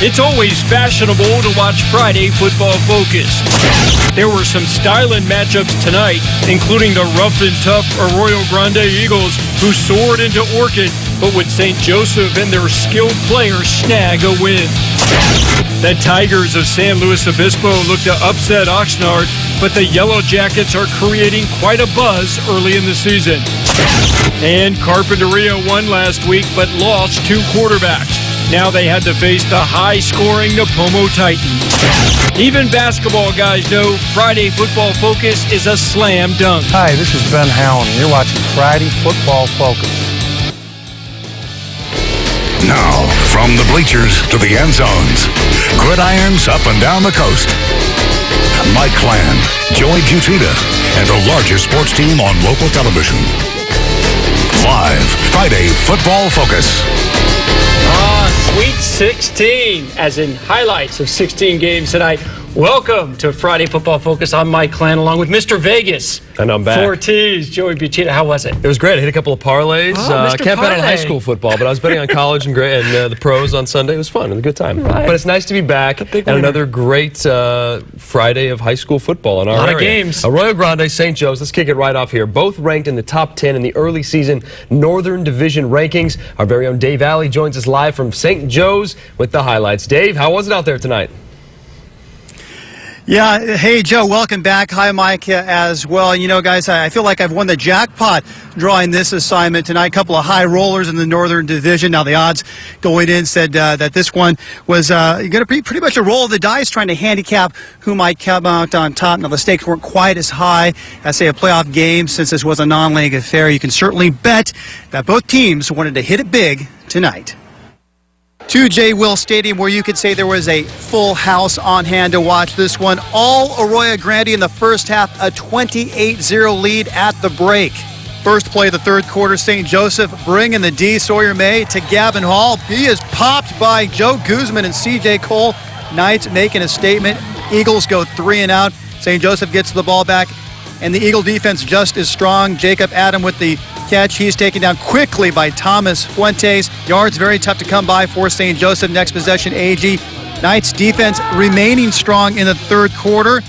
It's always fashionable to watch Friday Football Focus. There were some styling matchups tonight, including the rough and tough Arroyo Grande Eagles, who soared into Orchid, but would St. Joseph and their skilled players snag a win. The Tigers of San Luis Obispo look to upset Oxnard, but the Yellow Jackets are creating quite a buzz early in the season. And Carpinteria won last week, but lost 2 quarterbacks. Now they had to face the high-scoring Napomo Titans. Even basketball guys know Friday Football Focus is a slam dunk. Hi, this is Ben Howland, and you're watching Friday Football Focus. Now, from the bleachers to the end zones, gridirons up and down the coast. Mike Clan, Joey Buttita, and the largest sports team on local television. Live, Friday Football Focus. Sweet 16, as in highlights of 16 games tonight. Welcome to Friday Football Focus. I'm Mike Clan, along with Mr. Vegas. And I'm back. 4 T's, Joey Buttita. How was it? It was great. I hit a couple of parlays. I can't bet on high Parlay. school football, but I was betting on college and the pros on Sunday. It was fun. It was a good time. Right. But it's nice to be back and another great Friday of high school football in our area. A lot of games. Arroyo Grande, St. Joe's. Let's kick it right off here. Both ranked in the top 10 in the early season Northern Division rankings. Our very own Dave Alley joins us live from St. Joe's with the highlights. Dave, how was it out there tonight? Yeah, hey, Joe, welcome back. Hi, Mike, as well. You know, guys, I feel like I've won the jackpot drawing this assignment tonight. A couple of high rollers in the Northern Division. Now, the odds going in said that this one was going to be pretty much a roll of the dice, trying to handicap who might come out on top. Now, the stakes weren't quite as high as, say, a playoff game. Since this was a non-league affair, you can certainly bet that both teams wanted to hit it big tonight. To J. Will Stadium, where you could say there was a full house on hand to watch this one. All Arroyo Grande in the first half, a 28-0 lead at the break. First play of the third quarter, St. Joseph bringing the D. Sawyer May to Gavin Hall. He is popped by Joe Guzman and C.J. Cole. Knights making a statement. Eagles go 3 and out. St. Joseph gets the ball back, and the Eagle defense just as strong. Jacob Adam with the catch. He's taken down quickly by Thomas Fuentes. Yards very tough to come by for St. Joseph. Next possession, AG. Knights defense remaining strong in the third quarter.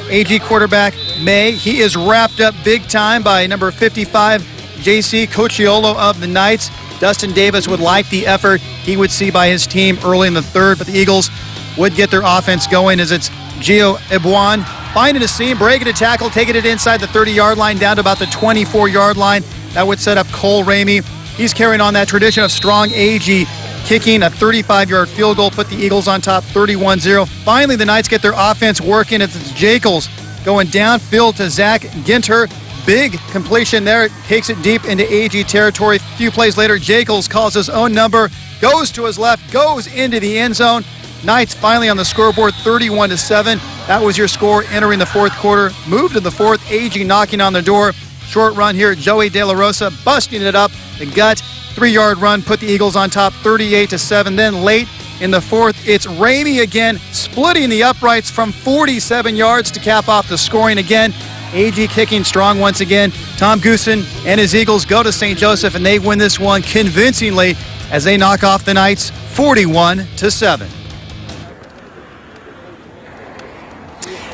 AG quarterback May. He is wrapped up big time by number 55, JC Cocciolo of the Knights. Dustin Davis would like the effort he would see by his team early in the third, but the Eagles would get their offense going as it's Gio Ebuan finding a seam, breaking a tackle, taking it inside the 30-yard line down to about the 24-yard line. That would set up Cole Ramey. He's carrying on that tradition of strong AG, kicking a 35-yard field goal, put the Eagles on top 31-0. Finally, the Knights get their offense working. It's Jekyls going downfield to Zach Ginter. Big completion there. Takes it deep into AG territory. A few plays later, Jekyls calls his own number, goes to his left, goes into the end zone. Knights finally on the scoreboard, 31-7. That was your score entering the fourth quarter. Move to the fourth, AG knocking on the door. Short run here, Joey De La Rosa busting it up the gut. 3-yard run, put the Eagles on top, 38-7. Then late in the fourth, it's Ramey again, splitting the uprights from 47 yards to cap off the scoring again. AG kicking strong once again. Tom Goosen and his Eagles go to St. Joseph, and they win this one convincingly as they knock off the Knights 41-7.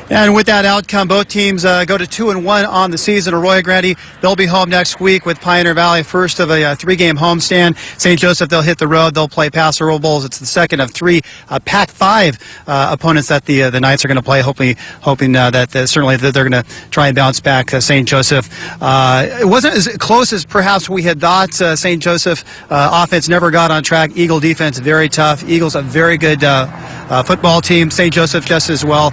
And with that outcome, both teams go to 2-1 on the season. Arroyo Grande, they'll be home next week with Pioneer Valley, first of a 3-game homestand. St. Joseph, they'll hit the road. They'll play Paso Robles. It's the second of 3 Pac-5 opponents that the Knights are going to play. Hoping that certainly that they're going to try and bounce back. St. Joseph, it wasn't as close as perhaps we had thought. St. Joseph offense never got on track. Eagle defense very tough. Eagles a very good football team. St. Joseph just as well.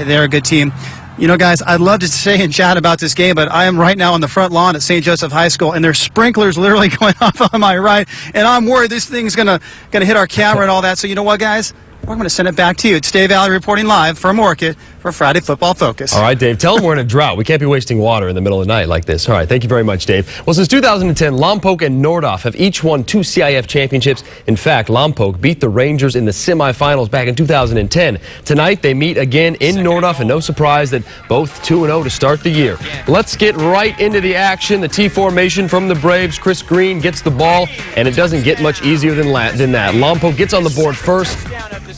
They're a good team. You know, guys, I'd love to say and chat about this game, but I am right now on the front lawn at St. Joseph High School, and there's sprinklers literally going off on my right, and I'm worried this thing's gonna hit our camera and all that. So you know what, guys? We're going to send it back to you. It's Dave Alley reporting live from Orchid for Friday Football Focus. All right, Dave, tell them we're in a drought. We can't be wasting water in the middle of the night like this. All right, thank you very much, Dave. Well, since 2010, Lompoc and Nordhoff have each won 2 CIF championships. In fact, Lompoc beat the Rangers in the semifinals back in 2010. Tonight, they meet again in Nordhoff, and no surprise that both 2-0 to start the year. Let's get right into the action. The T formation from the Braves. Chris Green gets the ball, and it doesn't get much easier than that. Lompoc gets on the board first.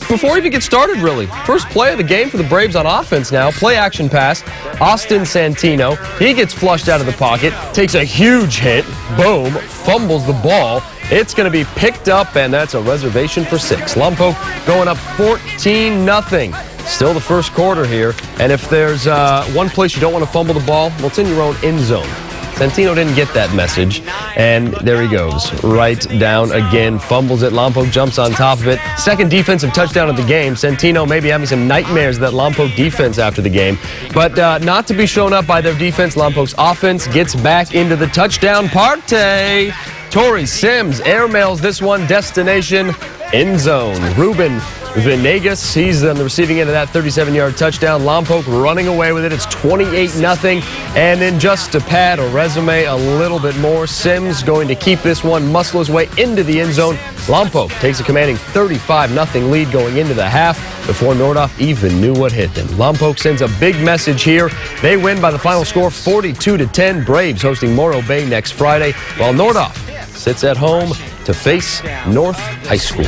before we even get started, really. First play of the game for the Braves on offense now. Play action pass. Austin Santino. He gets flushed out of the pocket, takes a huge hit. Boom. Fumbles the ball. It's going to be picked up, and that's a reservation for 6. Lompoc going up 14-0. Still the first quarter here. And if there's one place you don't want to fumble the ball, well, it's in your own end zone. Santino didn't get that message, and there he goes. Right down again, fumbles it. Lompoc jumps on top of it. Second defensive touchdown of the game. Santino maybe having some nightmares of that Lompoc defense after the game. But not to be shown up by their defense, Lompoc's offense gets back into the touchdown party. Torrey Sims airmails this one, destination end zone. Ruben Venegas, he's on the receiving end of that 37-yard touchdown. Lompoc running away with it. It's 28-0. And then just to pad a resume a little bit more, Sims going to keep this one, muscle his way into the end zone. Lompoc takes a commanding 35-0 lead going into the half before Nordhoff even knew what hit them. Lompoc sends a big message here. They win by the final score 42-10. Braves hosting Morro Bay next Friday, while Nordhoff sits at home to face North High School.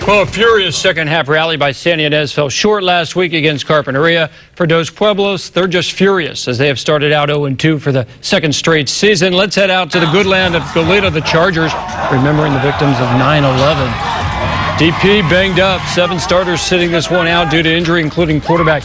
Well, a furious second-half rally by San Ynez fell short last week against Carpinteria. For Dos Pueblos, they're just furious as they have started out 0-2 for the second straight season. Let's head out to the good land of Goleta, the Chargers, remembering the victims of 9/11. DP banged up. 7 starters sitting this one out due to injury, including quarterback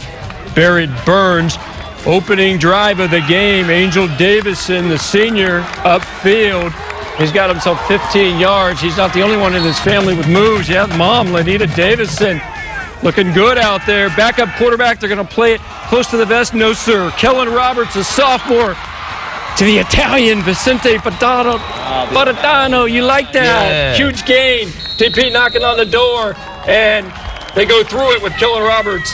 Barrett Burns. Opening drive of the game, Angel Davison, the senior, upfield. He's got himself 15 yards. He's not the only one in his family with moves. Yeah, mom, Lanita Davison, looking good out there. Backup quarterback, they're going to play it close to the vest. No, sir. Kellen Roberts, a sophomore, to the Italian Vicente Padatano. You like that? Yeah. Huge gain. TP knocking on the door, and they go through it with Kellen Roberts.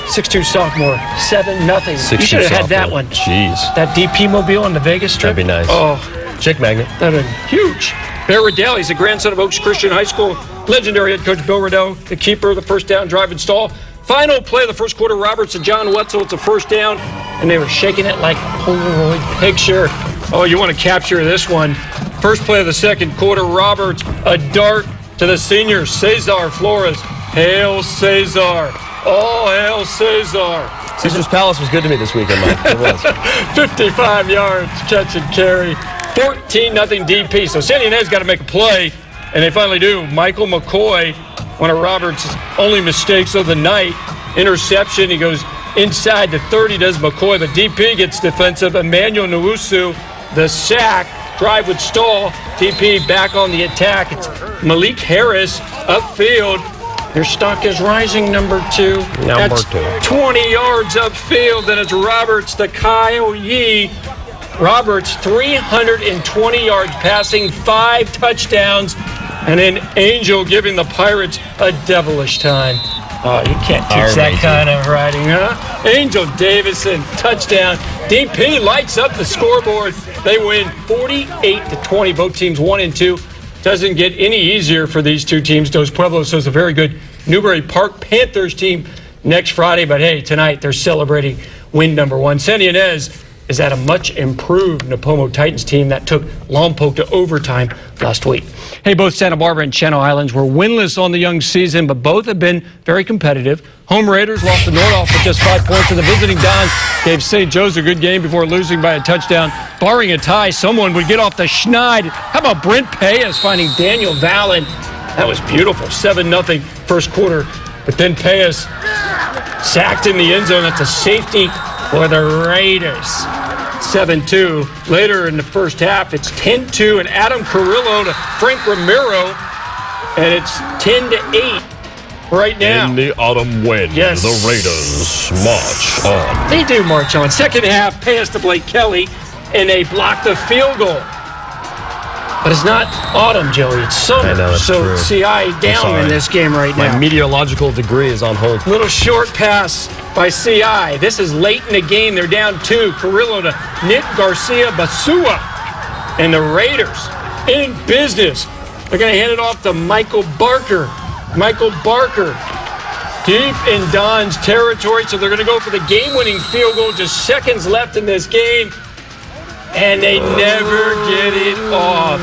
6'2 sophomore, 7-0. You should have had that one. Jeez. That DP mobile on the Vegas trip. That'd be nice. Oh. Chick magnet. That is huge. Bear Riddell, he's a grandson of Oaks Christian High School. Legendary head coach Bill Riddell, the keeper, the first down drive and stall. Final play of the first quarter, Roberts to John Wetzel. It's a first down, and they were shaking it like Polaroid picture. Oh, you want to capture this one. First play of the second quarter, Roberts, a dart to the senior, Cesar Flores. Hail Cesar. All hail Cesar. Caesar's Palace was good to me this weekend, Mike. It was. 55 yards, catch and carry. 14-0 DP. So San Ynez got to make a play, and they finally do. Michael McCoy, one of Roberts' only mistakes of the night. Interception. He goes inside the 30, does McCoy. The DP gets defensive. Emmanuel Nwusu, the sack. Drive with stall. DP back on the attack. It's Malik Harris upfield. Your stock is rising, number 2. That's 20 yards upfield. Then it's Roberts to Kyle Yee. Roberts, 320 yards passing, 5 touchdowns, and then Angel giving the Pirates a devilish time. Oh, you can't teach that kind of writing, huh? Angel Davison, touchdown. DP lights up the scoreboard. They win 48-20. Both teams 1-2. Doesn't get any easier for these two teams. Dos Pueblos is a very good Newbury Park Panthers team next Friday. But, hey, tonight they're celebrating win number 1. San Ynez is at a much improved Napomo Titans team that took Lompoc to overtime last week. Hey, both Santa Barbara and Channel Islands were winless on the young season, but both have been very competitive. Home Raiders lost to Nordhoff with just 5 points, and the visiting Dons gave St. Joe's a good game before losing by a touchdown. Barring a tie, someone would get off the schneid. How about Brent Payas finding Daniel Vallon? That was beautiful. 7-0 first quarter. But then Payas sacked in the end zone. That's a safety for the Raiders. 7-2. Later in the first half, it's 10-2, and Adam Carrillo to Frank Romero, and it's 10-8 right now. In the autumn wind, yes, the Raiders march on. They do march on. Second half, pass to Blake Kelly, and they block the field goal. But it's not autumn, Joey. It's summer. I know, that's so true. CI down in this game right now. My meteorological degree is on hold. Little short pass by CI. This is late in the game. They're down 2. Carrillo to Nick Garcia Basua. And the Raiders in business. They're going to hand it off to Michael Barker. Michael Barker deep in Don's territory. So they're going to go for the game-winning field goal. Just seconds left in this game. And they never get it off.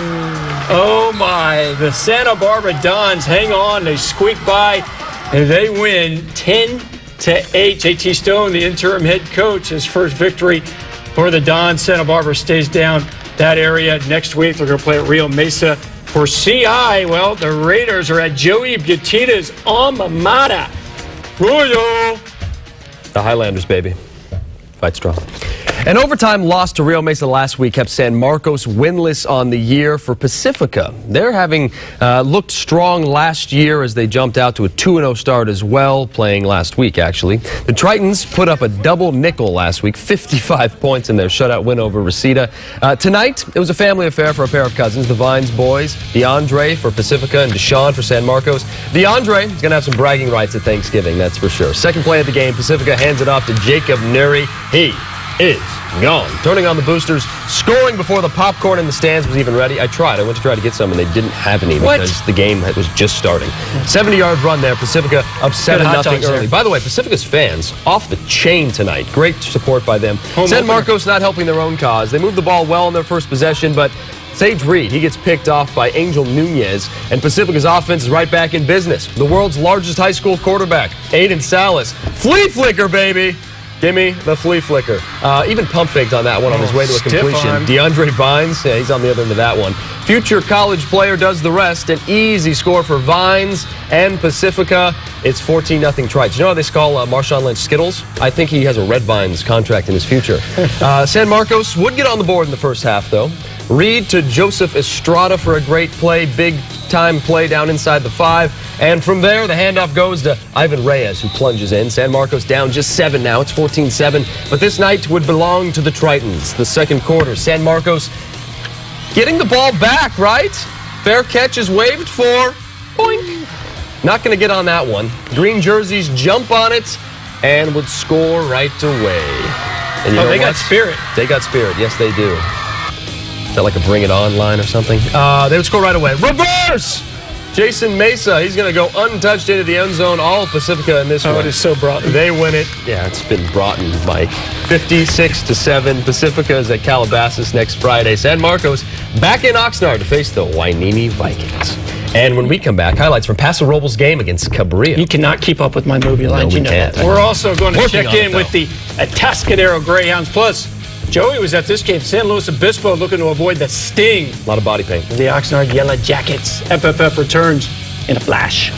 Oh, my. The Santa Barbara Dons hang on. They squeak by And they win 10-8. JT Stone, the interim head coach, his first victory for the Dons. Santa Barbara stays down that area. Next week, they're going to play at Rio Mesa. For CI, well, the Raiders are at Joey Butita's alma mater. Arroyo. The Highlanders, baby. Fight strong. An overtime loss to Rio Mesa last week kept San Marcos winless on the year. For Pacifica, they're having looked strong last year as they jumped out to a 2-0 start as well, playing last week, actually. The Tritons put up a double nickel last week, 55 points in their shutout win over Reseda. Tonight, it was a family affair for a pair of cousins, the Vines boys, DeAndre for Pacifica and Deshaun for San Marcos. DeAndre is going to have some bragging rights at Thanksgiving, that's for sure. Second play of the game, Pacifica hands it off to Jacob Nuri. He is gone. Turning on the boosters, scoring before the popcorn in the stands was even ready. I went to try to get some, and they didn't have any because the game was just starting. 70-yard run there. Pacifica up 7-0 early. By the way, Pacifica's fans off the chain tonight. Great support by them. San Marcos not helping their own cause. They moved the ball well in their first possession, but Sage Reed, he gets picked off by Angel Ynez, and Pacifica's offense is right back in business. The world's largest high school quarterback, Aiden Salas. Flea flicker, baby. Give me the flea flicker. Even pump faked on that one on his way to a completion. DeAndre Vines, yeah, he's on the other end of that one. Future college player does the rest. An easy score for Vines and Pacifica. It's 14-0 Trites. You know how they call Marshawn Lynch Skittles? I think he has a Red Vines contract in his future. San Marcos would get on the board in the first half, though. Reed to Joseph Estrada for a great play. Big-time play down inside the 5. And from there, the handoff goes to Ivan Reyes, who plunges in. San Marcos down just 7 now. It's 14-7. But this night would belong to the Tritons. The second quarter, San Marcos getting the ball back, right? Fair catch is waved for. Boink. Not going to get on that one. Green jerseys jump on it and would score right away. And you know they got spirit. They got spirit. Yes, they do. Is that like a bring it on line or something? They would score right away. Reverse! Jason Mesa, he's going to go untouched into the end zone. All Pacifica in this one. It is so Broughton. They win it. Yeah, it's been Broughton, Mike. 56-7. Pacifica is at Calabasas next Friday. San Marcos back in Oxnard to face the Wainini Vikings. And when we come back, highlights from Paso Robles' game against Cabrillo. You cannot keep up with my movie lines. No, we can't. We're also going to check in with the Atascadero Greyhounds. Plus, Joey was at this game. San Luis Obispo looking to avoid the sting. A lot of body paint. The Oxnard Yellow Jackets. FFF returns in a flash.